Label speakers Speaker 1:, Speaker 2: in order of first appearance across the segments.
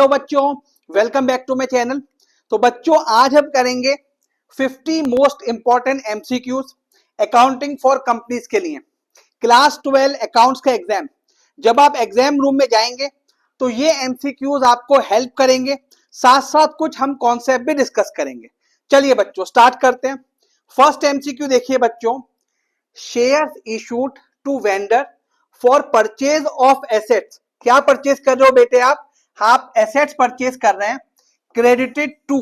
Speaker 1: तो बच्चों welcome back to my channel. तो बच्चों आज हम करेंगे 50 most important MCQs accounting for companies के लिए। क्लास 12 अकाउंट्स का एग्जाम, जब आप एग्जाम रूम में जाएंगे तो ये एमसीक्यूज आपको हेल्प करेंगे, साथ साथ कुछ हम कॉन्सेप्ट भी डिस्कस करेंगे। चलिए बच्चों स्टार्ट करते हैं। फर्स्ट एमसीक्यू देखिए बच्चों, shares issued to vendor for purchase of assets. क्या परचेज कर रहे हो बेटे आप एसेट्स परचेज कर रहे हैं, क्रेडिटेड टू।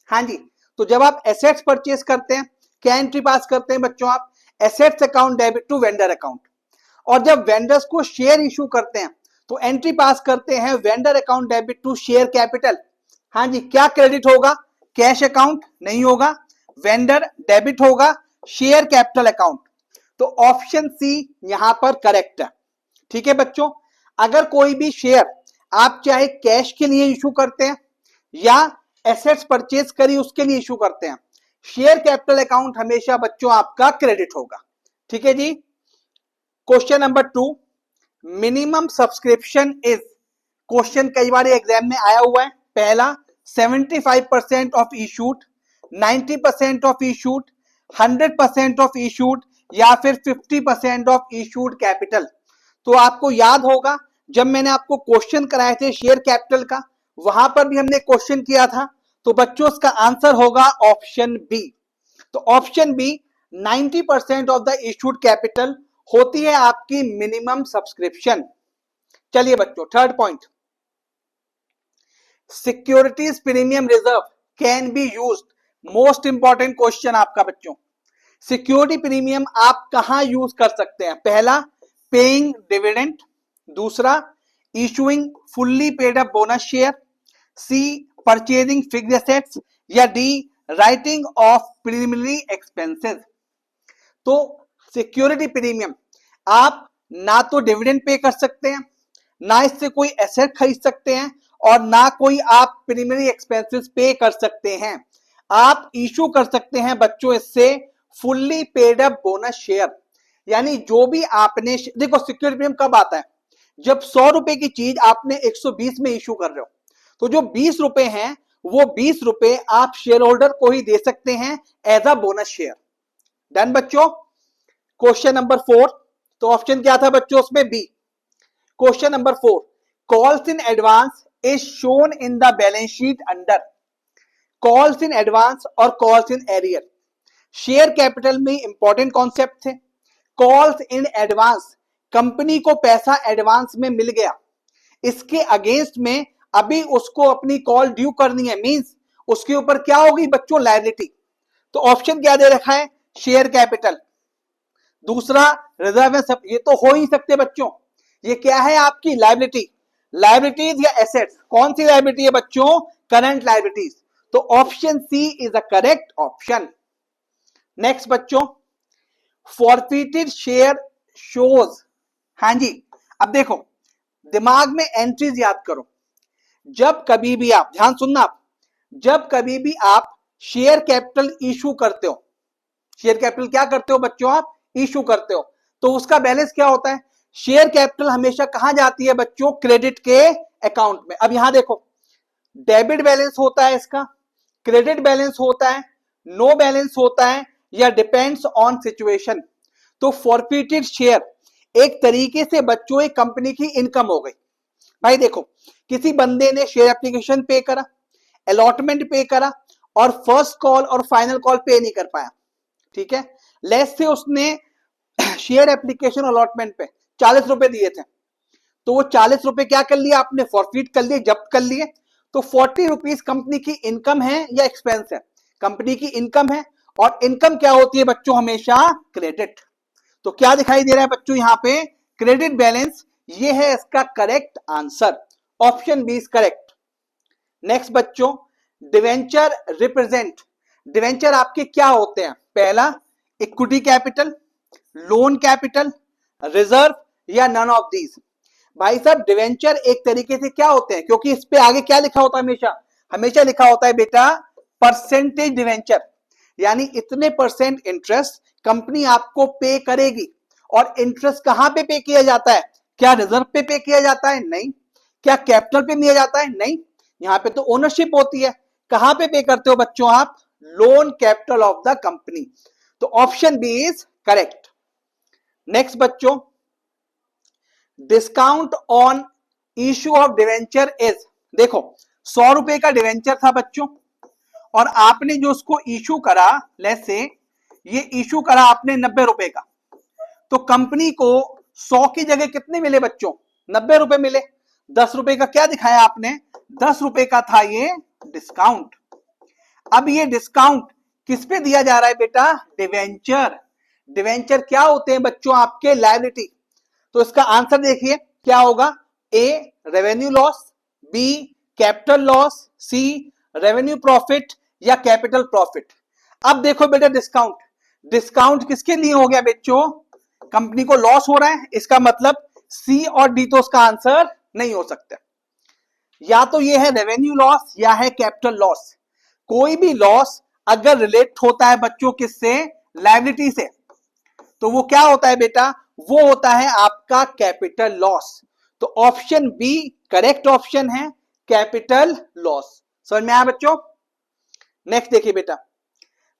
Speaker 1: हाँ जी, तो जब आप एसेट्स परचेज करते हैं क्या एंट्री पास करते हैं बच्चों आप? Assets account debit to vendor account. और जब वेंडर्स को शेयर इशू करते हैं तो एंट्री पास करते हैं vendor account debit to share capital. हाँ जी, क्या क्रेडिट होगा? कैश अकाउंट नहीं होगा, वेंडर डेबिट होगा, शेयर कैपिटल अकाउंट। तो ऑप्शन सी यहां पर करेक्ट है। ठीक है बच्चों, अगर कोई भी शेयर आप चाहे कैश के लिए इशू करते हैं या एसेट्स परचेज करी उसके लिए इशू करते हैं, शेयर कैपिटल अकाउंट हमेशा बच्चों आपका क्रेडिट होगा। ठीक है जी। Question number 2, minimum subscription is. Question कई बार एग्जाम में आया हुआ है। पहला 75% of issued, 90% of issued, 100% of issued या फिर 50% ऑफ इशूड कैपिटल। तो आपको याद होगा जब मैंने आपको क्वेश्चन कराए थे शेयर कैपिटल का, वहां पर भी हमने क्वेश्चन किया था। तो बच्चों इसका आंसर होगा ऑप्शन बी। तो option B 90% of the issued capital होती है आपकी मिनिमम सब्सक्रिप्शन। चलिए बच्चों third point, securities premium reserve can be used. Most important question आपका बच्चों, सिक्योरिटी प्रीमियम आप कहां यूज कर सकते हैं? पहला पेइंग डिविडेंड, दूसरा issuing fully paid up bonus share, C purchasing fixed assets या D writing off preliminary expenses. तो सिक्योरिटी प्रीमियम आप ना तो डिविडेंड पे कर सकते हैं, ना इससे कोई एसेट खरीद सकते हैं और ना कोई आप प्रीलिमिनरी एक्सपेंसेस पे कर सकते हैं। आप इशू कर सकते हैं बच्चों इससे fully paid up bonus share, यानी जो भी आपने देखो सिक्योरिटी प्रीमियम कब आता है? जब 100 रुपए की चीज आपने 120 में इशू कर रहे हो, तो जो 20 रुपए हैं वो 20 रुपए आप शेयर होल्डर को ही दे सकते हैं as a bonus share. Done बच्चों। क्वेश्चन नंबर 4, तो ऑप्शन क्या था बच्चों उसमें? B. Question number 4, calls in advance is shown in the balance sheet under. Calls in advance और calls in arrear share capital में इंपॉर्टेंट कॉन्सेप्ट थे। Calls in advance, company को पैसा एडवांस में मिल गया, इसके अगेंस्ट में अभी उसको अपनी कॉल ड्यू करनी है, मींस उसके ऊपर क्या होगी बच्चों? लायबिलिटी। तो ऑप्शन क्या दे रखा है? Share capital. दूसरा रिजर्व है, सब ये तो हो ही सकते बच्चों। ये क्या है आपकी? लायबिलिटी। लायबिलिटीज या एसेट्स? कौन सी लायबिलिटी है बच्चों? Current liabilities. तो option C is the correct option. Next बच्चों, फॉरफिटेड शेयर शोज। हाँ जी, अब देखो दिमाग में एंट्रीज याद करो। जब कभी भी आप ध्यान सुनना, आप जब कभी भी आप शेयर कैपिटल इशू करते हो, शेयर कैपिटल क्या करते हो बच्चों? आप इशू करते हो, तो उसका बैलेंस क्या होता है? शेयर कैपिटल हमेशा कहां जाती है बच्चों? क्रेडिट के अकाउंट में। अब यहां देखो डेबिट बैलेंस होता है इसका, क्रेडिट बैलेंस होता है, नो बैलेंस होता है या डिपेंड्स ऑन सिचुएशन। तो फॉरफिटेड शेयर एक तरीके से बच्चों एक कंपनी की इनकम हो गई। भाई देखो किसी बंदे ने शेयर एप्लीकेशन पे करा, अलॉटमेंट पे करा और फर्स्ट कॉल और फाइनल कॉल पे नहीं कर पाया। ठीक है, लेस से उसने शेयर एप्लीकेशन अलॉटमेंट पे 40 रुपए दिए थे, तो वो 40 रुपए क्या कर लिया आपने? फॉरफिट कर लिए, जब्त कर लिए। तो 40 रुपीज कंपनी की इनकम है या एक्सपेंस है? कंपनी की इनकम है, और इनकम क्या होती है बच्चों? हमेशा क्रेडिट। तो क्या दिखाई दे रहा है बच्चों यहां पे? Credit balance. ये है इसका correct answer, option B is correct. Next बच्चों, डिवेंचर रिप्रेजेंट। डिवेंचर आपके क्या होते हैं? पहला equity capital, loan capital, reserve या नन ऑफ दीज। भाई साहब डिवेंचर एक तरीके से क्या होते हैं, क्योंकि इस पे आगे क्या लिखा होता है? हमेशा हमेशा लिखा होता है बेटा परसेंटेज डिवेंचर, यानी इतने परसेंट इंटरेस्ट कंपनी आपको पे करेगी। और इंटरेस्ट कहां पे पे किया जाता है? क्या रिजर्व पे किया जाता है? नहीं, क्या कैपिटल पे दिया जाता है? नहीं, यहां पे तो ओनरशिप होती है। कहां पे करते हो बच्चों आप? Loan capital of the company. तो option B is correct. Next बच्चों, discount on issue of debenture is, देखो 100 रुपए का डिवेंचर था बच्चों, और आपने जो उसको इशू करा, लेट्स से ये इशू करा आपने 90 रुपए का, तो कंपनी को 100 की जगह कितने मिले बच्चों? 90 रुपए मिले। 10 रुपए का क्या दिखाया आपने? 10 रुपए का था ये डिस्काउंट। अब ये डिस्काउंट किस पे दिया जा रहा है बेटा? डिवेंचर। डिवेंचर क्या होते हैं बच्चों? आपके लायबिलिटी। तो इसका आंसर देखिए क्या होगा? A revenue loss, B capital loss, C revenue profit, या कैपिटल प्रॉफिट। अब देखो बेटा, डिस्काउंट, डिस्काउंट किसके लिए हो गया बच्चों? कंपनी को लॉस हो रहा है, इसका मतलब सी और डी तो उसका आंसर नहीं हो सकता। या तो ये है रेवेन्यू लॉस या है कैपिटल लॉस। कोई भी लॉस अगर रिलेट होता है बच्चों किससे? लायबिलिटी से, तो वो क्या होता है बेटा? वो होता है आपका कैपिटल लॉस। तो ऑप्शन बी करेक्ट ऑप्शन है, कैपिटल लॉस। समझ में आया बच्चों? नेक्स्ट देखिए बेटा,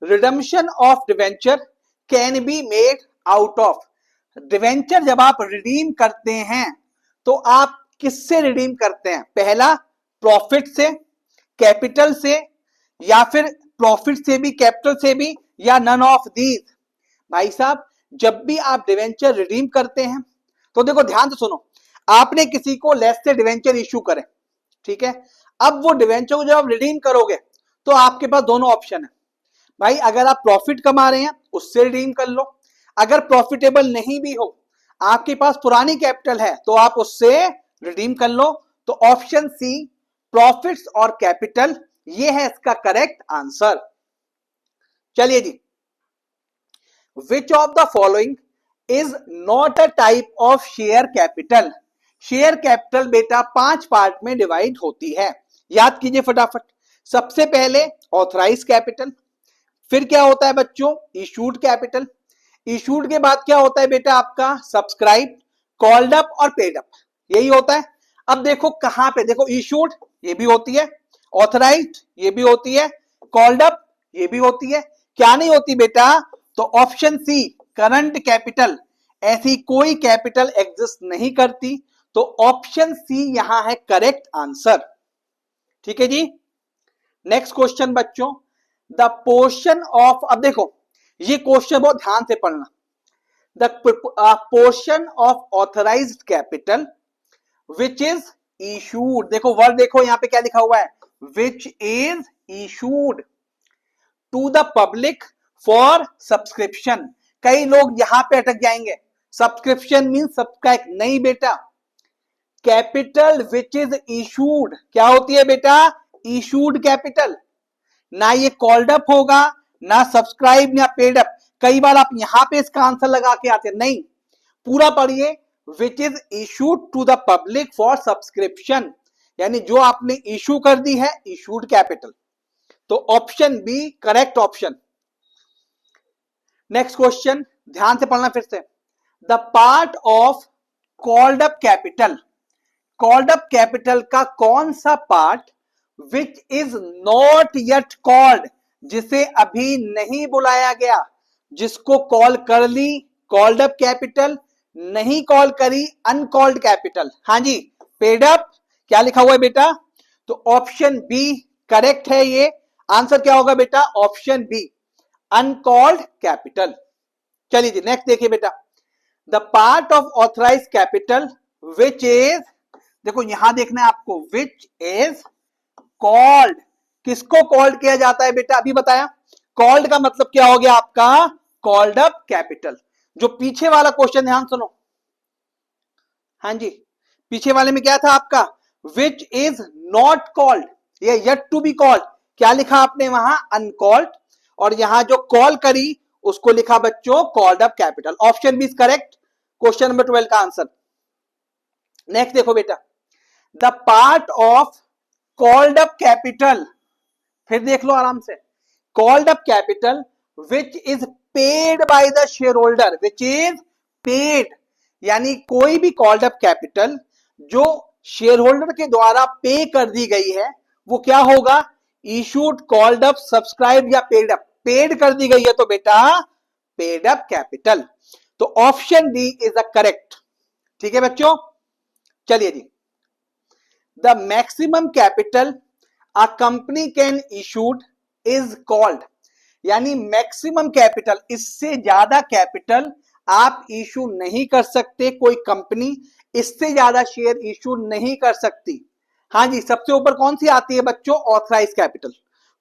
Speaker 1: redemption of debenture can be made out of. Debenture जब आप रिडीम करते हैं तो आप किससे रिडीम करते हैं? पहला प्रॉफिट से, कैपिटल से, या फिर प्रॉफिट से भी, कैपिटल से भी, या नन ऑफ दीज। भाई साहब, जब भी आप डिवेंचर रिडीम करते हैं तो देखो ध्यान से सुनो, आपने किसी को लेस से डिवेंचर इशू करे, ठीक है? अब वो डिवेंचर को जब आप रिडीम करोगे तो आपके पास दोनों ऑप्शन है। भाई अगर आप प्रॉफिट कमा रहे हैं उससे रिडीम कर लो, अगर प्रॉफिटेबल नहीं भी हो, आपके पास पुरानी कैपिटल है, तो आप उससे रिडीम कर लो। तो ऑप्शन सी प्रॉफिट्स और कैपिटल, ये है इसका करेक्ट आंसर। चलिए जी, which of the following is not a type of share capital. Share capital बेटा 5 पार्ट में डिवाइड होती है, याद कीजिए फटाफट। सबसे पहले ऑथराइज कैपिटल, फिर क्या होता है बच्चों? Issued capital. इशूड के बाद क्या होता है बेटा आपका? सब्सक्राइब, कॉल्ड अप और पेड अप, यही होता है। अब देखो कहां पे, देखो इशूड ये भी होती है, ऑथराइज्ड ये भी होती है, कॉल्ड अप ये भी होती है। क्या नहीं होती बेटा? तो ऑप्शन सी करंट कैपिटल, ऐसी कोई कैपिटल एग्जिस्ट नहीं करती। तो ऑप्शन सी यहां है करेक्ट आंसर। ठीक है जी। नेक्स्ट क्वेश्चन बच्चों, द पोर्शन ऑफ, अब देखो ये क्वेश्चन बहुत ध्यान से पढ़ना। The portion of authorised capital which is issued, देखो वर्ड देखो यहां पे क्या लिखा हुआ है? Which is issued to the public for subscription. कई लोग यहां पे अटक जाएंगे, सब्सक्रिप्शन मीन सब्सक्राइब, नहीं बेटा। कैपिटल विच इज इशूड क्या होती है बेटा? Issued capital. ना ये कॉल्ड अप होगा, ना सब्सक्राइब, ना पेड अप। कई बार आप यहां पे इसका आंसर लगा के आते हैं, नहीं, पूरा पढ़िए। Which is issued to the public for subscription, यानी जो आपने इशू कर दी है, इशूड कैपिटल। तो option B correct option. Next question ध्यान से पढ़ना फिर से। The part of called up capital, called up capital का कौन सा part which is not yet called, जिसे अभी नहीं बुलाया गया, जिसको कॉल कर ली कॉल्ड अप कैपिटल, नहीं कॉल करी अनकॉल्ड कैपिटल। हाँ जी, पेड अप क्या लिखा हुआ है बेटा? तो ऑप्शन बी करेक्ट है। ये आंसर क्या होगा बेटा? Option B uncalled capital. चलिए जी नेक्स्ट देखिए बेटा, the part of authorise capital which is, देखो यहां देखना है आपको, विच इज कॉल्ड, किसको कॉल्ड किया जाता है बेटा? अभी बताया। कॉल्ड का मतलब क्या हो गया आपका? Called up capital. जो पीछे वाला क्वेश्चन ध्यान सुनो, हाँ जी, पीछे वाले में क्या था आपका? विच इज नॉट कॉल्ड, ये येट टू बी कॉल्ड, क्या लिखा आपने वहां? अनकॉल्ड। और यहां जो कॉल करी उसको लिखा बच्चों called up capital. Option B is correct, question number 12 का आंसर। नेक्स्ट देखो बेटा, the part of called up capital, फिर देख लो आराम से, called up capital which is paid by the shareholder, which is paid, यानी कोई भी कॉल्ड अप कैपिटल जो शेयर होल्डर के द्वारा पे कर दी गई है वो क्या होगा? इशूड, कॉल्ड अप, सब्सक्राइब या पेड अप। पेड कर दी गई है तो बेटा पेड अप कैपिटल। तो option D is the correct. ठीक है बच्चों, चलिए जी। The maximum capital a company can issued is called, यानी मैक्सिमम कैपिटल, इससे ज्यादा कैपिटल आप इशू नहीं कर सकते, कोई कंपनी इससे ज्यादा शेयर इशू नहीं कर सकती। हाँ जी, सबसे ऊपर कौन सी आती है बच्चों? ऑथराइज कैपिटल,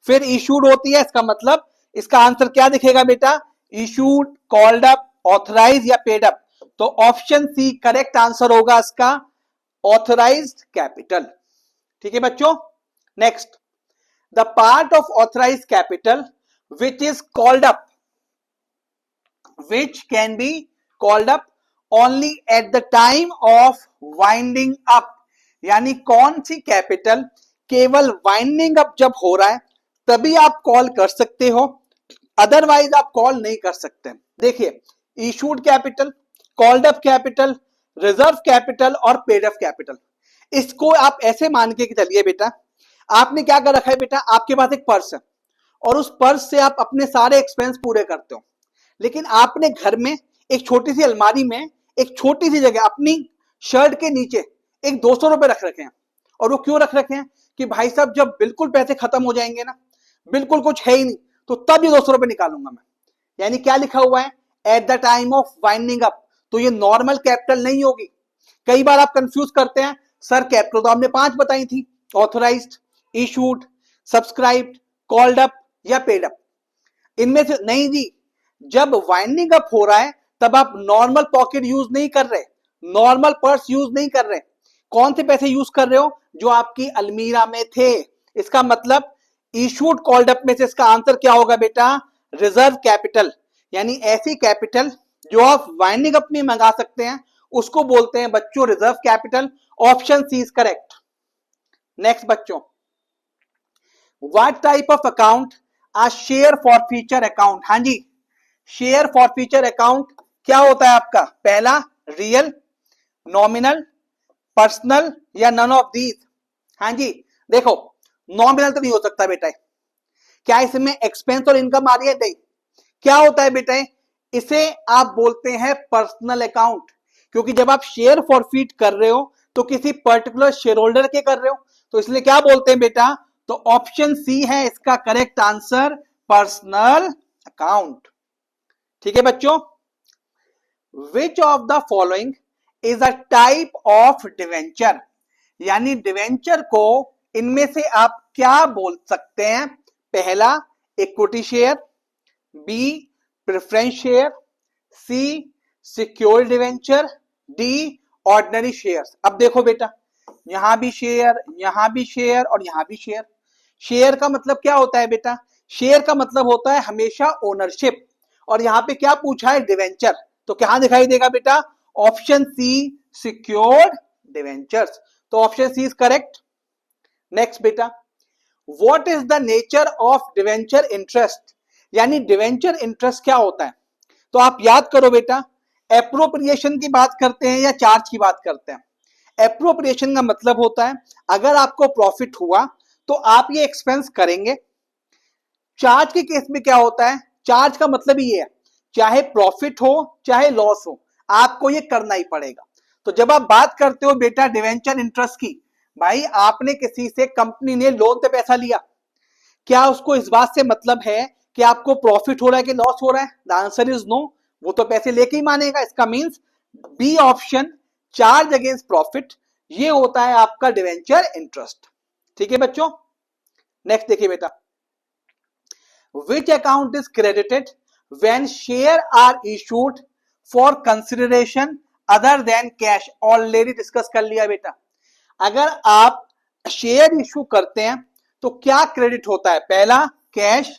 Speaker 1: फिर इशूड होती है। इसका मतलब इसका आंसर क्या दिखेगा बेटा? इशूड, कॉल्ड अप, ऑथराइज या पेड अप। तो ऑप्शन सी करेक्ट आंसर होगा इसका, ऑथराइज्ड कैपिटल। ठीक है बच्चों, next. The part of authorised capital which is called up, which can be called up only at the time of winding up, यानी कौन सी capital केवल winding up जब हो रहा है तभी आप कॉल कर सकते हो, अदरवाइज आप कॉल नहीं कर सकते। देखिए, issued capital, called up capital, reserve capital और पेड अप कैपिटल, इसको आप ऐसे मान के चलिए बेटा, आपने क्या कर रखा है बेटा? आपके पास एक पर्स है और उस पर्स से आप अपने सारे एक्सपेंस पूरे करते हो, लेकिन आपने घर में एक छोटी सी अलमारी में एक छोटी सी जगह अपनी शर्ट के नीचे एक 200 रुपए रख रखे हैं। और वो क्यों रख रखे हैं? कि भाई साहब जब बिल्कुल पैसे खत्म हो जाएंगे ना, बिल्कुल कुछ है ही नहीं, तो तब ये 200 रुपए निकालूंगा मैं। यानी क्या लिखा हुआ है? At the time of winding up. तो ये नॉर्मल कैपिटल नहीं होगी। कई बार आप कंफ्यूज करते हैं, सर कैपिटल तो आपने 5 बताई थी, authorised, issued, subscribed, called up या पेड अप। इनमें से नहीं जी, जब वाइंडिंग अप हो रहा है तब आप नॉर्मल पॉकेट यूज नहीं कर रहे, नॉर्मल पर्स यूज नहीं कर रहे। कौन से पैसे यूज कर रहे हो? जो आपकी अलमीरा में थे। इसका मतलब इशूड, कॉल्ड अप में से इसका आंसर क्या होगा बेटा? रिजर्व कैपिटल, यानी ऐसी कैपिटल जो आप वाइंडिंग अप में मंगा सकते हैं उसको बोलते हैं बच्चों reserve capital. Option C is correct. Next बच्चों, what type of account a share for future account? हाँ जी, शेयर फॉर फ्यूचर अकाउंट क्या होता है आपका? पहला रियल, नॉमिनल, पर्सनल या नन ऑफ दीज? हाँ जी, देखो नॉमिनल तो नहीं हो सकता बेटा। क्या इसमें एक्सपेंस और इनकम आ रही है? नहीं। क्या होता है बेटा? इसे आप बोलते हैं पर्सनल अकाउंट, क्योंकि जब आप शेयर फॉरफीट कर रहे हो तो किसी पर्टिकुलर शेयर होल्डर के कर रहे हो, तो इसलिए क्या बोलते हैं बेटा? तो ऑप्शन सी है इसका करेक्ट आंसर, पर्सनल अकाउंट। ठीक है बच्चों, which of the following is a type of debenture? यानी डिवेंचर को इनमें से आप क्या बोल सकते हैं? पहला equity share, B preference share, C secured debenture, D ordinary shares. अब देखो बेटा, यहां भी शेयर, यहां भी शेयर और यहां भी शेयर। शेयर का मतलब क्या होता है बेटा? शेयर का मतलब होता है हमेशा ओनरशिप, और यहां पे क्या पूछा है? डिवेंचर। तो क्या दिखाई देगा बेटा? Option C secured debentures. तो option C is correct. Next बेटा, what is the nature of debenture interest? यानी डिवेंचर इंटरेस्ट क्या होता है? तो आप याद करो बेटा, एप्रोप्रिएशन की बात करते हैं या चार्ज की बात करते हैं? एप्रोप्रिएशन का मतलब होता है अगर आपको प्रॉफिट हुआ तो आप ये एक्सपेंस करेंगे। चार्ज के केस में क्या होता है? चार्ज का मतलब ये है चाहे प्रॉफिट हो चाहे लॉस हो, आपको ये करना ही पड़ेगा। तो जब आप बात करते हो बेटा डिवेंचर इंटरेस्ट की, भाई आपने किसी से, कंपनी ने लोन पे पैसा लिया, क्या उसको इस बात से मतलब है कि आपको प्रॉफिट हो रहा है कि लॉस हो रहा है? The answer is no. वो तो पैसे लेके ही मानेगा। इसका means B option, charge against profit, ये होता है आपका डिवेंचर इंटरेस्ट। ठीक है बच्चों, नेक्स्ट देखिए बेटा, which account is credited when share are issued for consideration other than cash? Already discuss कर लिया बेटा। अगर आप शेयर इशू करते हैं तो क्या क्रेडिट होता है? पहला कैश,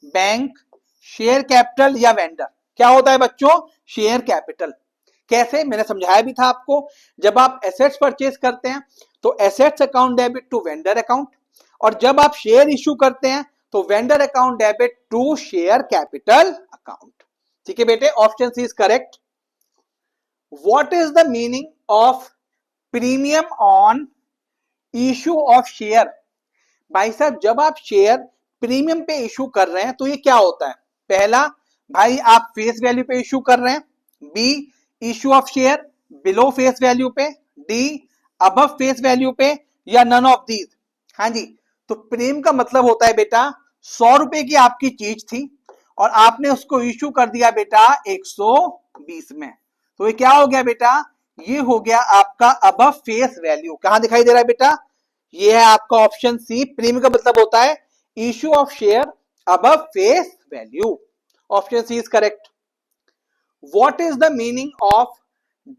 Speaker 1: बैंक, शेयर कैपिटल या वेंडर? क्या होता है बच्चों? Share capital. कैसे? मैंने समझाया भी था आपको। जब आप एसेट्स परचेज करते हैं तो assets account debit to vendor account, और जब आप शेयर इशू करते हैं तो vendor account debit to share capital account. ठीक है बेटे, option C is correct. What is the meaning of premium on issue of share. भाई साहब जब आप शेयर प्रीमियम पे इशू कर रहे हैं तो ये क्या होता है? पहला, भाई आप फेस वैल्यू पे इशू कर रहे हैं। B, issue of share below face value पे। डी, अबव फेस वैल्यू पे, या नन ऑफ दीज। हाँ जी, तो प्रीमियम का मतलब होता है बेटा 100 रुपए की आपकी चीज थी और आपने उसको इशू कर दिया बेटा 120 में, तो ये क्या हो गया बेटा? ये हो गया आपका अबव फेस वैल्यू। कहां दिखाई दे रहा है बेटा? ये है आपका ऑप्शन सी। प्रीमियम का मतलब होता है issue of share above face value. Option C is correct. What is the meaning of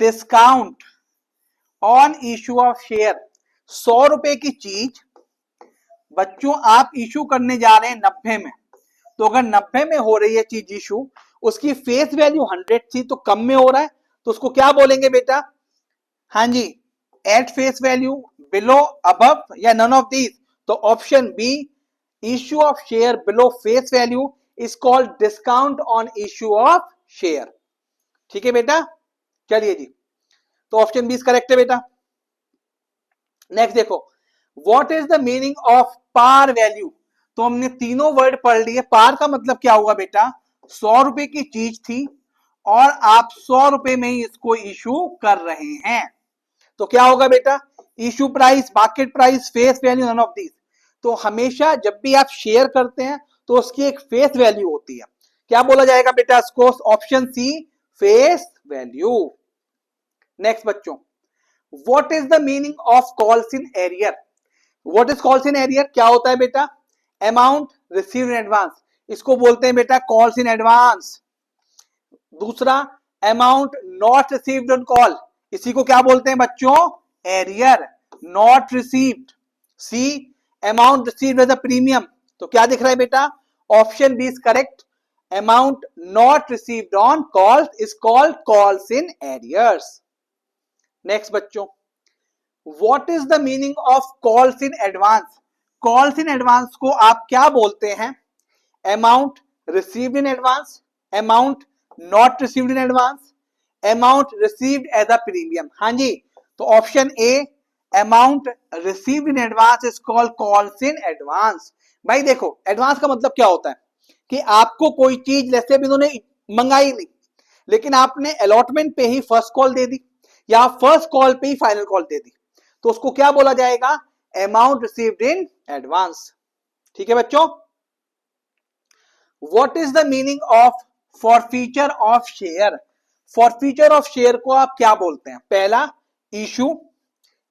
Speaker 1: discount on issue of share? 100 रुपए की चीज बच्चों आप इशू करने जा रहे हैं 90 में, तो अगर 90 में हो रही है चीज इशू, उसकी फेस वैल्यू 100 थी तो कम में हो रहा है, तो उसको क्या बोलेंगे बेटा? हाँ जी, at face value, below, above, या नन ऑफ दीज। तो option B, issue of share below face value is called discount on issue of share. ठीक है बेटा, चलिए जी, तो ऑप्शन बी करेक्ट है बेटा। नेक्स्ट देखो, what is the meaning of par value? तो हमने तीनों वर्ड पढ़ लिए। पार का मतलब क्या हुआ बेटा? 100 रुपए की चीज थी और आप 100 रुपए में ही इसको इशू कर रहे हैं, तो क्या होगा बेटा? Issue price, market price, face value, none of these. तो हमेशा जब भी आप शेयर करते हैं तो उसकी एक फेस वैल्यू होती है। क्या बोला जाएगा बेटा इसको? Option C, face value. Next बच्चों, what is the meaning of calls in arrear? What is calls in arrear? क्या होता है बेटा? अमाउंट रिसीव्ड इन एडवांस, इसको बोलते हैं बेटा कॉल्स इन एडवांस। दूसरा, amount not received on call, इसी को क्या बोलते हैं बच्चों? Arrear, not received. C, amount received as a premium, तो क्या दिख रहा है बेटा? Option B is correct. Amount not received on call is called calls in arrears. Next बच्चों, what is the meaning of calls in advance? Calls in advance को आप क्या बोलते हैं? Amount received in advance, amount not received in advance, amount received as a premium. हाँ जी, तो option A, amount received in advance is called calls in advance. भाई देखो, एडवांस का मतलब क्या होता है कि आपको कोई चीज जैसे भी उन्होंने मंगाई नहीं, लेकिन आपने अलॉटमेंट पे ही फर्स्ट कॉल दे दी या फर्स्ट कॉल पे ही फाइनल कॉल दे दी, तो उसको क्या बोला जाएगा? Amount received in advance. ठीक है बच्चों। What is the meaning of forfeiture of share? Forfeiture of share को आप क्या बोलते हैं? पहला, इशू,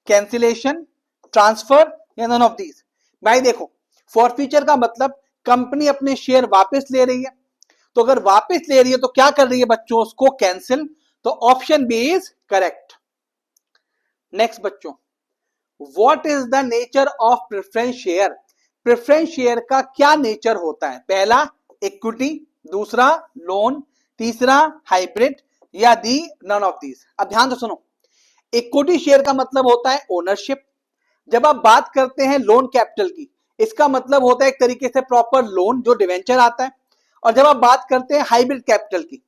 Speaker 1: कैंसिलेशन, ट्रांसफर, या नन ऑफ दीज। भाई देखो, फॉरफीचर का मतलब कंपनी अपने शेयर वापस ले रही है, तो अगर वापस ले रही है तो क्या कर रही है बच्चों? उसको कैंसिल, तो option B is correct. Next बच्चों, what is the nature of preference share? Preference share का क्या नेचर होता है? पहला, इक्विटी, दूसरा लोन, तीसरा हाइब्रिड, या दी नन ऑफ दीज। अब ध्यान से सुनो, इक्विटी शेयर का मतलब होता है ओनरशिप। जब आप बात करते हैं लोन कैपिटल की, इसका मतलब होता है एक तरीके से प्रॉपर लोन जो डिवेंचर आता है। और जब आप बात करते हैं हाइब्रिड कैपिटल की,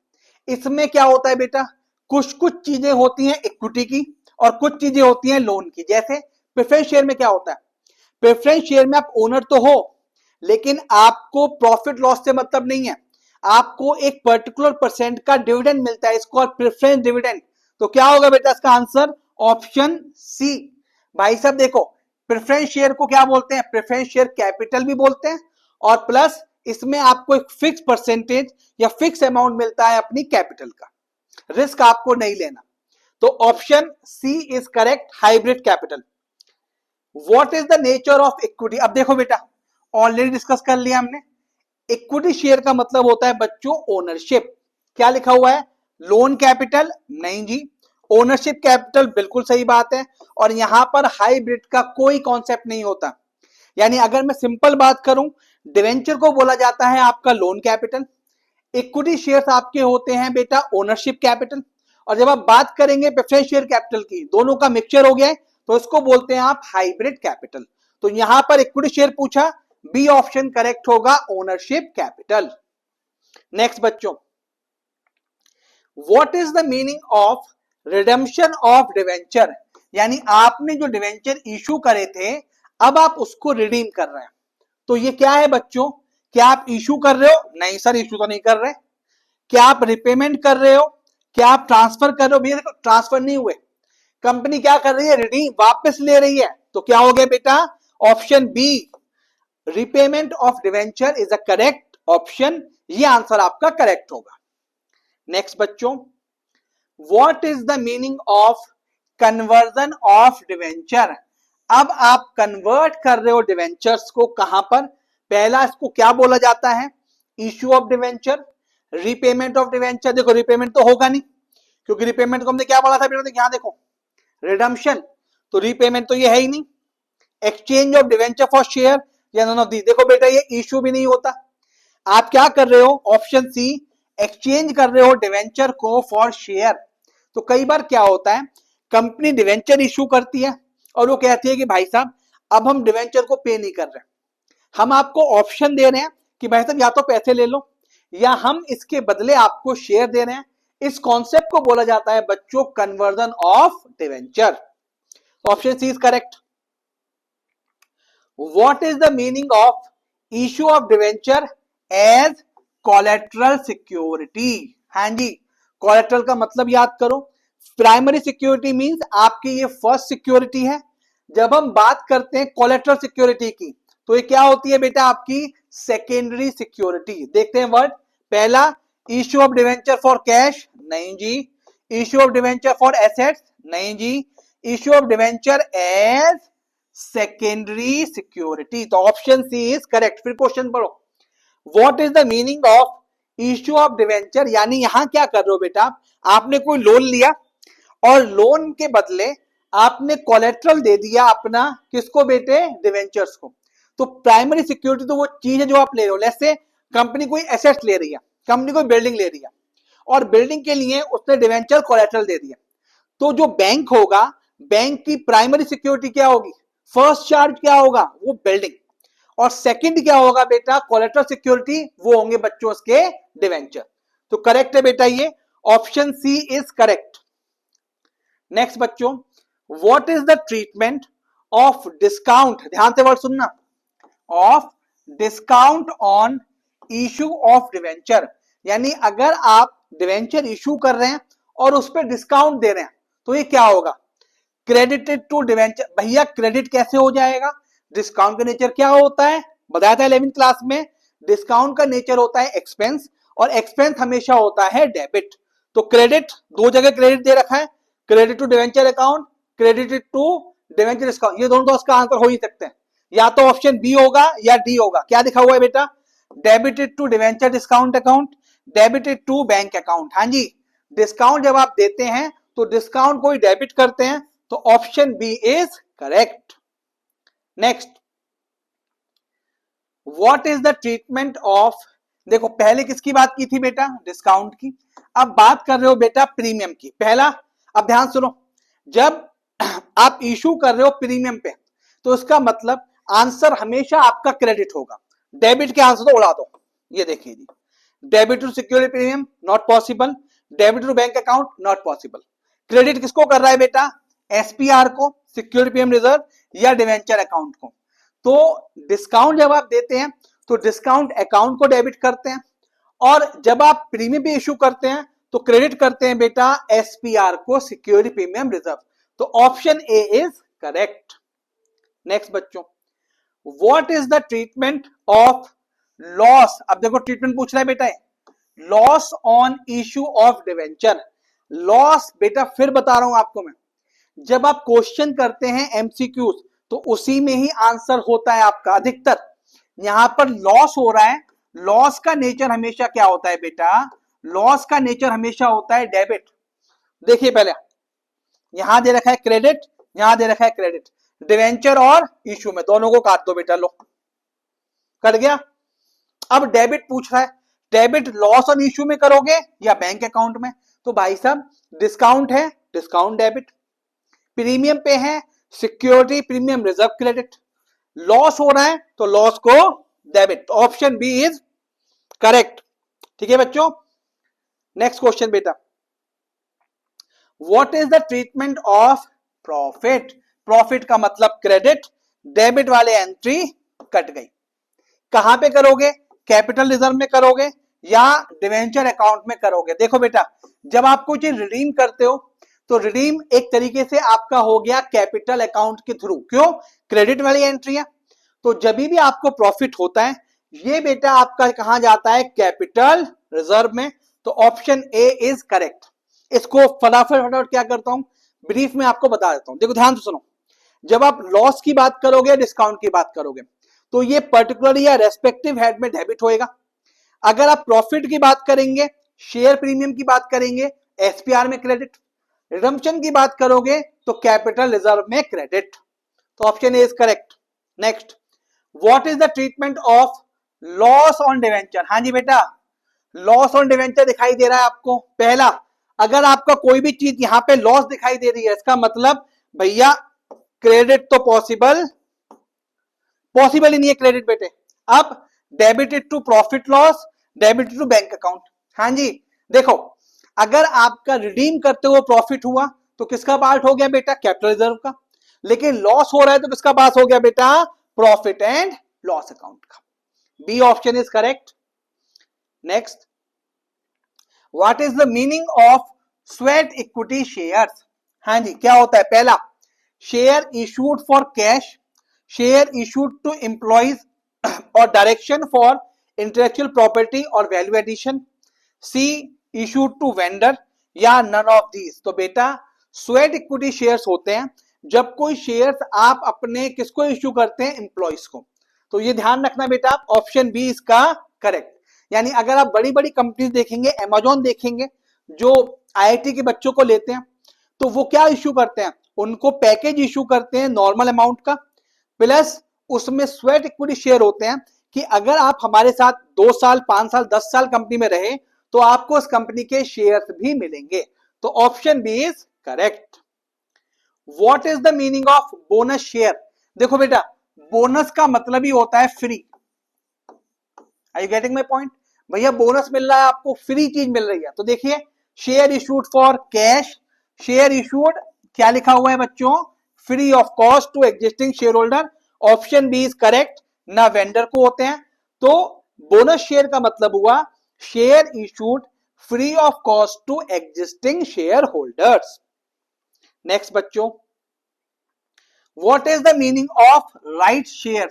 Speaker 1: इसमें क्या होता है बेटा? कुछ कुछ चीजें होती हैं इक्विटी की और कुछ चीजें होती हैं लोन की। जैसे प्रेफरेंस शेयर में क्या होता है? प्रेफरेंस शेयर में आप ओनर तो हो, लेकिन आपको प्रॉफिट लॉस से मतलब नहीं है, आपको एक पर्टिकुलर परसेंट का डिविडेंड मिलता है, इसको प्रेफरेंस डिविडेंड। तो क्या होगा बेटा इसका आंसर? Option C. भाई साहब देखो, प्रेफरेंस शेयर को क्या बोलते हैं? प्रेफरेंस शेयर कैपिटल भी बोलते हैं, और प्लस इसमें आपको एक फिक्स परसेंटेज या फिक्स अमाउंट मिलता है अपनी कैपिटल का, रिस्क आपको नहीं लेना। तो option C is correct, hybrid capital. What is the nature of equity? अब देखो बेटा, ऑलरेडी डिस्कस कर लिया हमने। इक्विटी शेयर का मतलब होता है बच्चों ओनरशिप। क्या लिखा हुआ है? लोन कैपिटल नहीं जी, ओनरशिप कैपिटल बिल्कुल सही बात है। और यहां पर हाइब्रिड का कोई कॉन्सेप्ट नहीं होता। यानी अगर मैं सिंपल बात करूं, डिवेंचर को बोला जाता है आपका लोन कैपिटल, इक्विटी शेयर्स आपके होते हैं बेटा ओनरशिप कैपिटल, और जब आप बात करेंगे प्रेफरेंस शेयर कैपिटल की, दोनों का मिक्सचर हो गया है, तो इसको बोलते हैं आप हाइब्रिड कैपिटल। तो यहां पर इक्विटी शेयर पूछा, बी ऑप्शन करेक्ट होगा, ओनरशिप कैपिटल। नेक्स्ट बच्चों, what is the meaning of redemption of debenture? यानी आपने जो डिवेंचर इशू करे थे अब आप उसको रिडीम कर रहे हैं। तो ये क्या है बच्चों, क्या आप इशू कर रहे हो? नहीं सर, इशू तो नहीं कर रहे। क्या आप रिपेमेंट कर रहे हो? क्या आप ट्रांसफर कर रहे हो? भैया देखो, ट्रांसफर नहीं हुए, कंपनी क्या कर रही है? रिडीम, वापस ले रही है। तो क्या हो गया बेटा? Option B, repayment of debenture is a correct option. ये आंसर आपका करेक्ट होगा। नेक्स्ट बच्चों, what is the meaning of conversion of debenture? अब आप कन्वर्ट कर रहे हो डिवेंचर्स को कहां पर? पहला इसको क्या बोला जाता है? Issue of debenture, repayment of debenture. देखो रिपेमेंट तो होगा नहीं, क्योंकि रिपेमेंट को हमने क्या बोला था बेटा? यहां देखो, रिडम्पशन। तो रीपेमेंट तो ये है ही नहीं। Exchange of debenture for share या नन ऑफ दी। देखो बेटा ये इश्यू भी नहीं होता। आप क्या कर रहे हो? ऑप्शन सी, एक्सचेंज कर रहे हो डिवेंचर को फॉर शेयर। तो कई बार क्या होता है, कंपनी डिवेंचर इशू करती है और वो कहती है कि भाई साहब अब हम डिवेंचर को पे नहीं कर रहे, हम आपको ऑप्शन दे रहे हैं कि भाई साहब या तो पैसे ले लो या हम इसके बदले आपको शेयर दे रहे हैं। इस कॉन्सेप्ट को बोला जाता है बच्चों conversion of debenture. Option C is correct. What is the meaning of issue of debenture as collateral security? हाँ जी, कोलेट्रल का मतलब याद करो। प्राइमरी सिक्योरिटी मींस आपकी ये फर्स्ट सिक्योरिटी है। जब हम बात करते हैं कोलेट्रल सिक्योरिटी की तो ये क्या होती है बेटा? आपकी सेकेंडरी सिक्योरिटी। देखते हैं वर्ड। पहला, issue of debenture for cash, नहीं जी। Issue of debenture for assets, नहीं जी। Issue of debenture as secondary security. तो ऑप्शन सी इज करेक्ट। फिर क्वेश्चन पढ़ो, what is the meaning of issue of debenture? यानी यहां क्या कर रहे हो बेटा? आपने कोई लोन लिया और लोन के बदले आपने कोलेट्रल दे दिया अपना, किसको बेटे? डिवेंचर्स को। तो प्राइमरी सिक्योरिटी तो वो चीज है जो आप ले रहे हो। जैसे कंपनी कोई एसेट्स ले रही है, कंपनी कोई बिल्डिंग ले रही है और बिल्डिंग के लिए उसने डिवेंचर कोलेट्रल दे दिया। तो जो बैंक होगा, बैंक की प्राइमरी सिक्योरिटी क्या होगी? फर्स्ट चार्ज क्या होगा? वो बिल्डिंग। और सेकंड क्या होगा बेटा? कोलेट्रल सिक्योरिटी, वो होंगे बच्चों उसके डिवेंचर। तो करेक्ट है बेटा ये, option C is correct. Next बच्चों, what is the treatment of discount? ध्यान से वर्ड सुनना, of discount on issue of debenture. यानी अगर आप डिवेंचर इशू कर रहे हैं और उस पर डिस्काउंट दे रहे हैं तो ये क्या होगा? Credited to debenture. भैया क्रेडिट कैसे हो जाएगा? डिस्काउंट का नेचर क्या होता है? बताया था 11वीं क्लास में, डिस्काउंट का नेचर होता है एक्सपेंस, और एक्सपेंस हमेशा होता है डेबिट। तो क्रेडिट, दो जगह क्रेडिट दे रखा है, credit to debenture account, credited to debenture discount. ये दोनों तो उसका आंसर हो ही सकते हैं, या तो ऑप्शन बी होगा या डी होगा। क्या लिखा हुआ है बेटा? Debited to debenture discount account, debited to bank account. हाँ जी, डिस्काउंट जब आप देते हैं तो डिस्काउंट को ही डेबिट करते हैं। तो option B is correct. Next, what is the treatment of? देखो पहले किसकी बात की थी बेटा? डिस्काउंट की। अब बात कर रहे हो बेटा प्रीमियम की। पहला, अब ध्यान सुनो, जब आप इशू कर रहे हो प्रीमियम पे तो इसका मतलब आंसर हमेशा आपका क्रेडिट होगा। डेबिट के आंसर तो उड़ा दो। ये देखिए जी, debit to security premium not possible, debit to bank account not possible. Credit किसको कर रहा है बेटा? एसपीआर को, सिक्योरिटी प्रीमियम रिजर्व, या डिवेंचर अकाउंट को। तो डिस्काउंट जब आप देते हैं तो डिस्काउंट अकाउंट को डेबिट करते हैं, और जब आप प्रीमियम पे इशू करते हैं तो क्रेडिट करते हैं बेटा एसपीआर को, सिक्योरिटी प्रीमियम रिजर्व। तो option A is correct. Next बच्चों, what is the treatment of loss? अब देखो ट्रीटमेंट पूछ रहा है बेटा, loss on issue of debenture. Loss बेटा फिर बता रहा हूं आपको मैं, जब आप क्वेश्चन करते हैं एमसीक्यूज तो उसी में ही आंसर होता है आपका अधिकतर। यहां पर लॉस हो रहा है, लॉस का नेचर हमेशा क्या होता है बेटा? लॉस का नेचर हमेशा होता है डेबिट। देखिए पहले यहां दे रखा है क्रेडिट, यहां दे रखा है क्रेडिट। डिवेंचर और इशू में दोनों को काट दो बेटा, लो कट गया। अब डेबिट पूछ रहा है, डेबिट लॉस ऑन इशू में करोगे या बैंक अकाउंट में? तो भाई साहब डिस्काउंट है, डिस्काउंट डेबिट। प्रीमियम पे है, security premium reserve credit. Loss हो रहा है तो लॉस को debit. Option B is correct. ठीक है बच्चों। नेक्स्ट क्वेश्चन बेटा, what is the treatment of profit. Profit का मतलब क्रेडिट, डेबिट वाले एंट्री कट गई। कहां पे करोगे? कैपिटल रिजर्व में करोगे या डिवेंचर अकाउंट में करोगे? देखो बेटा, जब आप कोई चीज रिडीम करते हो तो रिडीम एक तरीके से आपका हो गया कैपिटल अकाउंट के थ्रू। क्यों? क्रेडिट वाली एंट्री है। तो जब भी आपको प्रॉफिट होता है ये बेटा आपका कहां जाता है? कैपिटल रिजर्व में। तो ऑप्शन ए इज करेक्ट। इसको फटाफट क्या करता हूं, ब्रीफ में आपको बता देता हूं। देखो ध्यान से सुनो, जब आप लॉस की बात करोगे, डिस्काउंट की बात करोगे, तो ये पर्टिकुलर या रेस्पेक्टिव हेड में डेबिट होएगा। अगर आप प्रॉफिट की बात करेंगे, शेयर प्रीमियम की बात करेंगे, एसपीआर में क्रेडिट। रिडम्पशन की बात करोगे तो कैपिटल रिजर्व में क्रेडिट। तो option A is correct. Next, what is the treatment of loss on debenture? हाँ जी बेटा, लॉस ऑन डिवेंचर दिखाई दे रहा है आपको। पहला, अगर आपका कोई भी चीज यहां पे लॉस दिखाई दे रही है, इसका मतलब भैया क्रेडिट तो पॉसिबल ही नहीं है क्रेडिट बेटे। अब debited to profit loss, debited to bank account. हाँ जी, देखो अगर आपका रिडीम करते हुए प्रॉफिट हुआ तो किसका पार्ट हो गया बेटा? कैपिटल रिजर्व का। लेकिन लॉस हो रहा है तो किसका पास हो गया बेटा? प्रॉफिट एंड लॉस अकाउंट का। B option is correct. Next, what is the meaning of sweat equity shares? हाँ जी, क्या होता है? पहला, share issued for cash, share issued to employees और डायरेक्शन फॉर इंटेलेक्चुअल प्रॉपर्टी और value addition. C, issued to vendor या none of these. तो बेटा स्वेट इक्विटी शेयर्स होते हैं जब कोई शेयर्स आप अपने किसको इश्यू करते हैं? एम्प्लॉइज को। तो ये ध्यान रखना बेटा, आप ऑप्शन बी इसका करेक्ट। यानी अगर आप बड़ी बड़ी कंपनीज देखेंगे, अमेजॉन देखेंगे, जो आईआईटी के बच्चों को लेते हैं, तो वो क्या इश्यू करते हैं? उनको पैकेज इश्यू करते हैं नॉर्मल अमाउंट का, प्लस उसमें स्वेट इक्विटी शेयर होते हैं कि अगर आप हमारे साथ 2 साल 5 साल 10 साल कंपनी में रहे तो आपको उस कंपनी के शेयर्स भी मिलेंगे। तो option B is correct. What is the meaning of bonus share? देखो बेटा, बोनस का मतलब ही होता है free. Are you getting my point? भैया बोनस मिल रहा है आपको, फ्री चीज मिल रही है। तो देखिए, share issued for cash, share issued क्या लिखा हुआ है बच्चों? Free of cost to existing share holder. Option B is correct. ना वेंडर को होते हैं। तो बोनस शेयर का मतलब हुआ share issued free of cost to existing share holders. Next बच्चों, what is the meaning of right share?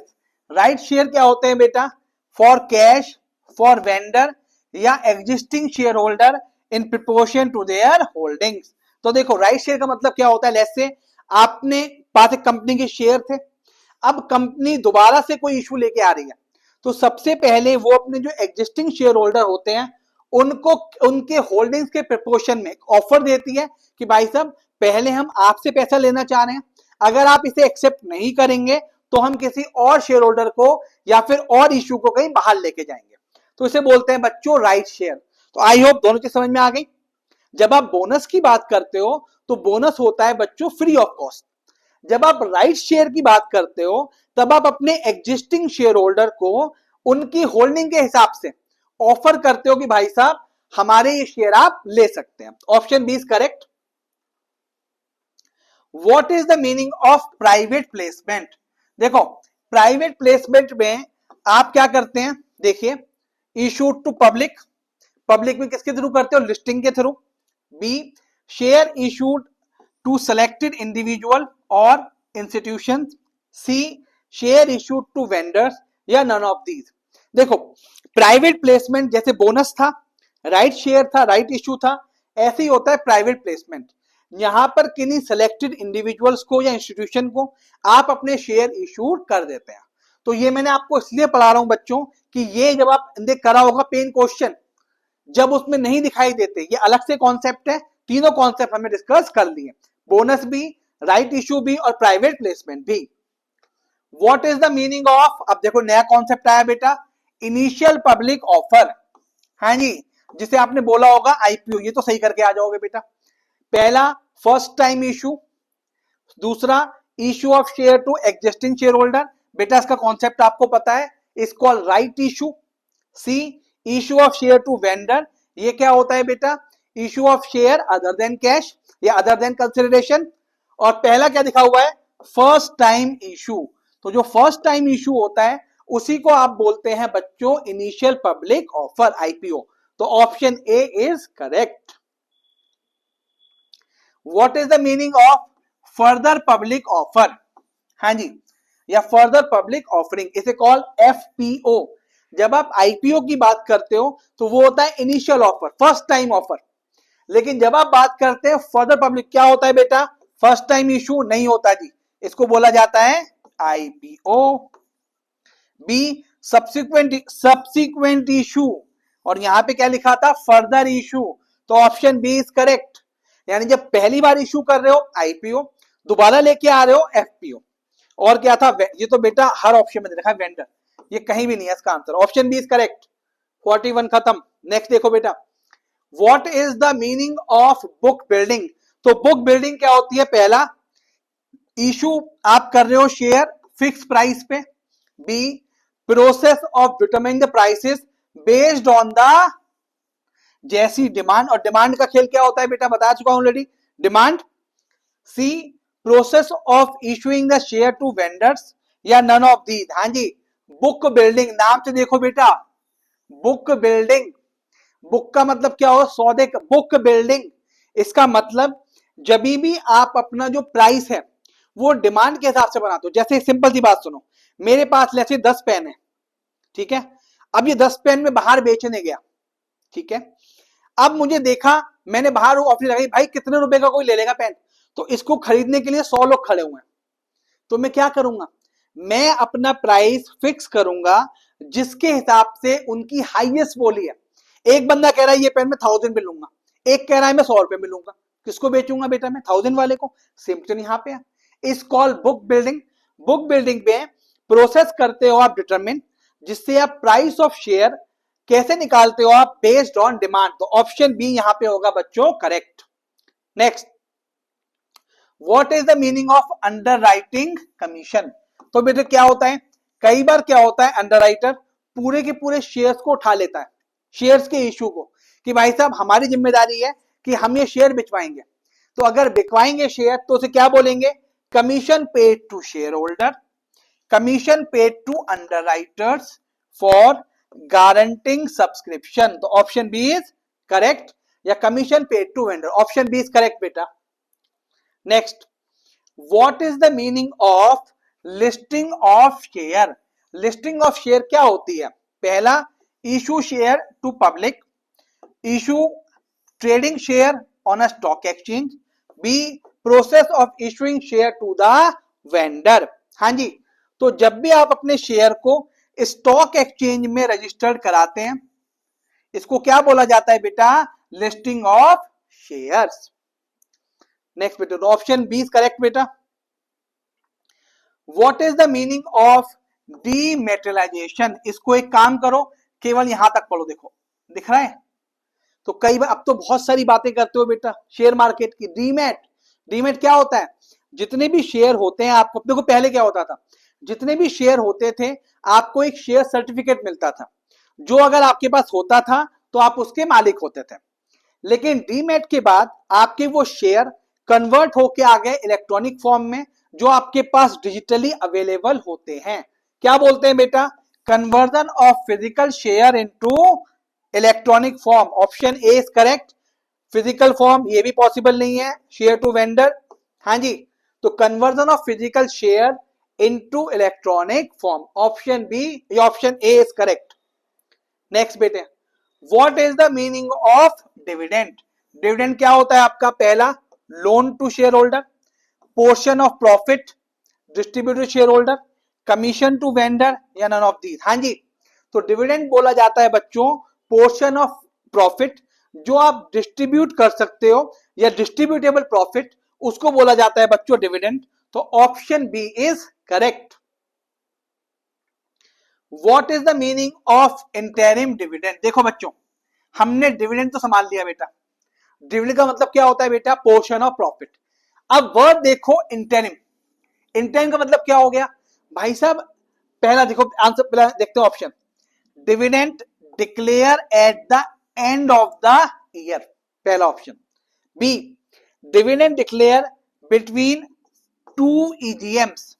Speaker 1: Right share क्या होते हैं बेटा? फॉर कैश, फॉर वेंडर या existing share holder in proportion to their holdings. तो देखो right share का मतलब क्या होता है? लेट्स से आपने पास एक कंपनी के शेयर थे, अब कंपनी दोबारा से कोई इशू लेके आ रही है, तो सबसे पहले वो अपने जो एग्जिस्टिंग शेयर होल्डर होते हैं उनको उनके होल्डिंग्स के प्रोपोर्शन में ऑफर देती है कि भाई साहब पहले हम आपसे पैसा लेना चाह रहे हैं, अगर आप इसे एक्सेप्ट नहीं करेंगे तो हम किसी और शेयर होल्डर को या फिर और इश्यू को कहीं बाहर लेके जाएंगे। तो इसे बोलते हैं बच्चों राइट शेयर। तो आई होप दोनों चीज समझ में आ गई। जब आप बोनस की बात करते हो तो बोनस होता है बच्चों फ्री ऑफ कॉस्ट। जब आप राइट शेयर की बात करते हो तब आप अपने एग्जिस्टिंग शेयर होल्डर को उनकी होल्डिंग के हिसाब से ऑफर करते हो कि भाई साहब हमारे ये शेयर आप ले सकते हैं। Option B is correct. What is the meaning of private placement? देखो प्राइवेट प्लेसमेंट में आप क्या करते हैं? देखिए, इशूड टू पब्लिक, पब्लिक में किसके थ्रू करते हो? लिस्टिंग के थ्रू। B, share issued to selected individual और institution. C, share issued to vendors या नन ऑफ दीज। देखो प्राइवेट प्लेसमेंट जैसे बोनस था, राइट शेयर था, राइट इशू था, ऐसे ही होता है प्राइवेट प्लेसमेंट। यहां पर किन्हीं सेलेक्टेड इंडिविजुअल्स को या इंस्टीट्यूशन को आप अपने शेयर इशू कर देते हैं। तो ये मैंने आपको इसलिए पढ़ा रहा हूं बच्चों कि ये जब आप करा होगा पेन क्वेश्चन, जब उसमें नहीं दिखाई देते, ये अलग से कॉन्सेप्ट है। तीनों कॉन्सेप्ट हमने डिस्कस कर लिए, बोनस भी, राइट इशू भी और प्राइवेट प्लेसमेंट भी। What is the meaning of, अब देखो नया कॉन्सेप्ट आया बेटा, इनिशियल पब्लिक ऑफर। हाँ जी, जिसे आपने बोला होगा आईपीओ, ये तो सही करके आ जाओगे बेटा। पहला फर्स्ट टाइम इशू, दूसरा issue of share to existing share holder, बेटा इसका कॉन्सेप्ट आपको पता है, इसको right issue. C, issue of share to vendor, ये क्या होता है बेटा? Issue of share other than cash या अदर देन कंसिडरेशन। और पहला क्या दिखा हुआ है, फर्स्ट टाइम इशू। तो जो फर्स्ट टाइम इशू होता है उसी को आप बोलते हैं बच्चों इनिशियल पब्लिक ऑफर, आईपीओ। तो option A is correct. What is the meaning of further public offer? हाँ जी, या फर्दर पब्लिक ऑफरिंग, इसे कॉल एफपीओ। जब आप आईपीओ की बात करते हो तो वो होता है initial offer, first time offer. लेकिन जब आप बात करते हैं फर्दर पब्लिक, क्या होता है बेटा, फर्स्ट टाइम इशू नहीं होता जी, इसको बोला जाता है आईपीओ। बी सब्सिक्वेंट इशू, और यहां पे क्या लिखा था, फर्दर इशू। तो ऑप्शन बी इज करेक्ट। यानी जब पहली बार इशू कर रहे हो आईपीओ, दोबारा लेके आ रहे हो एफपीओ। और क्या था, ये तो बेटा हर ऑप्शन में दे रखा है वेंडर, ये कहीं भी नहीं है इसका answer. Option B is correct. 41 खत्म। नेक्स्ट देखो बेटा, what is the meaning of book building? तो बुक बिल्डिंग क्या होती है, पहला इशू आप कर रहे हो शेयर फिक्स प्राइस पे। B process of determining the prices based on the जैसी डिमांड, और डिमांड का खेल क्या होता है बेटा, बता चुका हूं already, demand. C process of issuing the share to vendors, या नन ऑफ दीज। हाँ जी, बुक बिल्डिंग, नाम से देखो बेटा, बुक बिल्डिंग, बुक का मतलब क्या होगा, सौदे का, बुक बिल्डिंग। इसका मतलब जब भी आप अपना जो प्राइस है वो डिमांड के हिसाब से बनाते हो। जैसे सिंपल सी बात सुनो, मेरे पास जैसे 10 पेन है, ठीक है, अब ये 10 पेन में बाहर बेचने गया, ठीक है, अब मुझे देखा, मैंने बाहर ऑफर लगाई, भाई कितने रुपए का कोई ले लेगा पेन, तो इसको खरीदने के लिए 100 लोग खड़े हुए हैं। तो मैं क्या करूंगा, मैं अपना प्राइस फिक्स करूंगा जिसके हिसाब से उनकी हाईएस्ट बोली है। एक बंदा कह रहा है ये पेन मैं 1000 में लूंगा, एक कह रहा है मैं 100 रुपए में लूंगा, किसको बेचूंगा बेटा मैं, 1000 वाले को। सिम्पटन यहां पे है, इस call book building. Book building पे प्रोसेस करते हो आप डिटरमिन, जिससे आप प्राइस ऑफ शेयर कैसे निकालते हो आप, बेस्ड ऑन डिमांड। तो ऑप्शन बी यहां पे होगा बच्चों correct. Next, what is the meaning of underwriting commission? तो बेटा क्या होता है, कई बार क्या होता है, अंडरराइटर पूरे के पूरे शेयर्स को उठा लेता है, शेयर्स के इशू को, कि भाई साहब हमारी जिम्मेदारी है कि हम ये शेयर बिकवाएंगे। तो अगर बिकवाएंगे शेयर तो उसे क्या बोलेंगे, commission paid to share holder, commission paid to underwriters for guaranteeing subscription. तो ऑप्शन बी इज करेक्ट, या commission paid to vendor, option B is correct बेटा। Next, what is the meaning of listing of share? Listing of share क्या होती है, पहला issue share to public, issue trading share on a stock exchange, B process of issuing share to the vendor. हाँ जी, तो जब भी आप अपने शेयर को स्टॉक एक्सचेंज में रजिस्टर्ड कराते हैं, इसको क्या बोला जाता है बेटा, लिस्टिंग ऑफ शेयर्स। नेक्स्ट बेटा, तो ऑप्शन बी इज करेक्ट बेटा। What is the meaning of डीमेटेरियलाइजेशन? इसको एक काम करो, केवल यहां तक पढ़ो, देखो दिख रहा है। तो कई बार अब तो बहुत सारी बातें करते हो बेटा शेयर मार्केट की। डीमैट, डीमैट क्या होता है, जितने भी शेयर होते हैं आपको, देखो पहले क्या होता था, जितने भी शेयर होते थे आपको एक शेयर सर्टिफिकेट मिलता था, जो अगर आपके पास होता था तो आप उसके मालिक होते थे। लेकिन डीमैट के बाद आपके वो शेयर कन्वर्ट होके आ गए इलेक्ट्रॉनिक फॉर्म में, जो आपके पास डिजिटली अवेलेबल होते हैं। क्या बोलते हैं बेटा, conversion of physical share into electronic form. Option A is correct. Physical form ये भी पॉसिबल नहीं है, शेयर टू वेंडर। हाँ जी, तो conversion of physical share into electronic form, option B, option A is correct. Next बेटे, what is the meaning of dividend? Dividend क्या होता है आपका, पहला loan to share holder, portion of profit distributed share holder, commission to vendor, या none of these. हाँ जी, तो डिविडेंड बोला जाता है बच्चों पोर्शन ऑफ प्रॉफिट जो आप डिस्ट्रीब्यूट कर सकते हो, या डिस्ट्रीब्यूटेबल प्रॉफिट, उसको बोला जाता है बच्चों डिविडेंड। तो option B is correct. What is the meaning of interim dividend? देखो बच्चों, हमने डिविडेंड तो संभाल लिया बेटा, डिविडेंड का मतलब क्या होता है बेटा, पोर्शन ऑफ प्रॉफिट। अब वर्ड देखो इंटरिम, इंटरिम का मतलब क्या हो गया भाई साहब, पहला देखो आंसर, पहला देखते हैं option, dividend declare at the end of the year, पहला option. B dividend declare between two EGMs.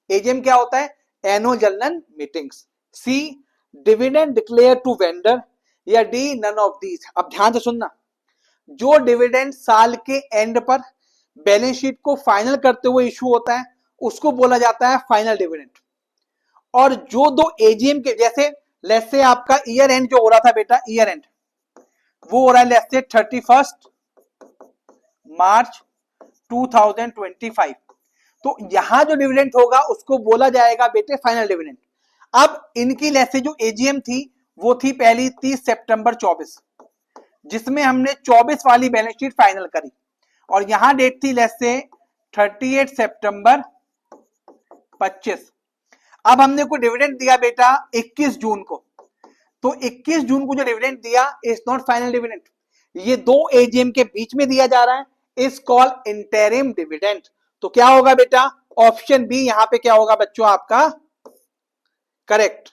Speaker 1: AGM क्या होता है? Annual general meetings. C dividend declare to vendor, या डी नन ऑफ दीज। अब ध्यान से सुनना, जो डिविडेंड साल के एंड पर बैलेंस शीट को फाइनल करते हुए इशू होता है उसको बोला जाता है फाइनल डिविडेंड। और जो दो एजीएम के, जैसे लेट्स से आपका ईयर एंड जो हो रहा था बेटा, ईयर एंड वो हो रहा है लेट्स से 31 मार्च 2025, तो यहां जो डिविडेंड होगा उसको बोला जाएगा बेटे फाइनल डिविडेंड। अब इनकी लेट्स से जो एजीएम थी वो थी पहली 30 सितंबर 24, जिसमें हमने 24 वाली बैलेंस शीट फाइनल करी, और यहां डेट थी लेट्स से 38 सितंबर 25। अब हमने को डिविडेंड दिया बेटा 21 जून को, तो 21 जून को जो डिविडेंड दिया इज नॉट फाइनल डिविडेंड, ये दो एजीएम के बीच में दिया जा रहा है, इज कॉल्ड इंटरिम डिविडेंड। तो क्या होगा बेटा? ऑप्शन बी यहां पे क्या होगा बच्चों आपका करेक्ट।